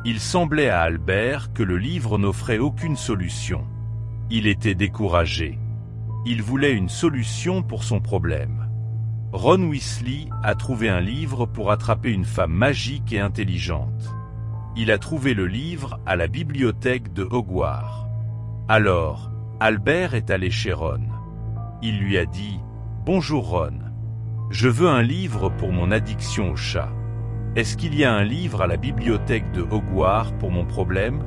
Il semblait à Albert que le livre n'offrait aucune solution. Il était découragé. Il voulait une solution pour son problème. Ron Weasley a trouvé un livre pour attraper une femme magique et intelligente. Il a trouvé le livre à la bibliothèque de Hogwarts. Alors, Albert est allé chez Ron. Il lui a dit « Bonjour Ron. Je veux un livre pour mon addiction au chat. Est-ce qu'il y a un livre à la bibliothèque de Hogwarts pour mon problème ?»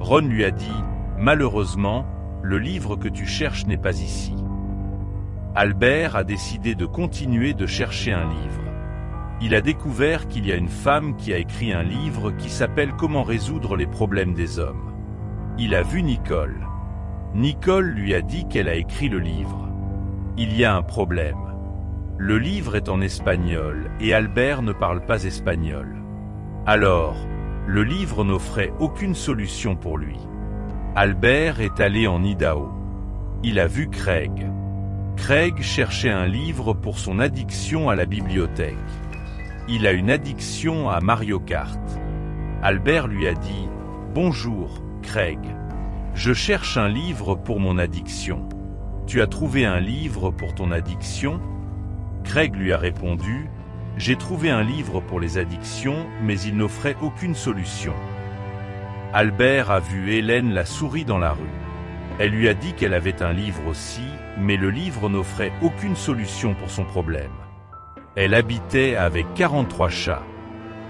Ron lui a dit « Malheureusement, le livre que tu cherches n'est pas ici. » Albert a décidé de continuer de chercher un livre. Il a découvert qu'il y a une femme qui a écrit un livre qui s'appelle « Comment résoudre les problèmes des hommes ». Il a vu Nicole. Nicole lui a dit qu'elle a écrit le livre. Il y a un problème. Le livre est en espagnol et Albert ne parle pas espagnol. Alors, le livre n'offrait aucune solution pour lui. Albert est allé en Idaho. Il a vu Craig. Craig cherchait un livre pour son addiction à la bibliothèque. Il a une addiction à Mario Kart. Albert lui a dit « Bonjour, Craig. Je cherche un livre pour mon addiction. Tu as trouvé un livre pour ton addiction ?» Craig lui a répondu « J'ai trouvé un livre pour les addictions, mais il n'offrait aucune solution. » Albert a vu Hélène la souris dans la rue. Elle lui a dit qu'elle avait un livre aussi, mais le livre n'offrait aucune solution pour son problème. Elle habitait avec 43 chats.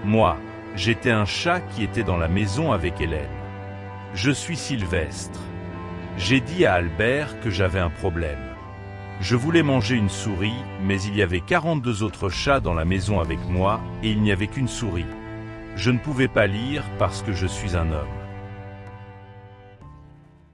Moi, j'étais un chat qui était dans la maison avec Hélène. Je suis Sylvestre. J'ai dit à Albert que j'avais un problème. Je voulais manger une souris, mais il y avait 42 autres chats dans la maison avec moi, et il n'y avait qu'une souris. Je ne pouvais pas lire parce que je suis un homme.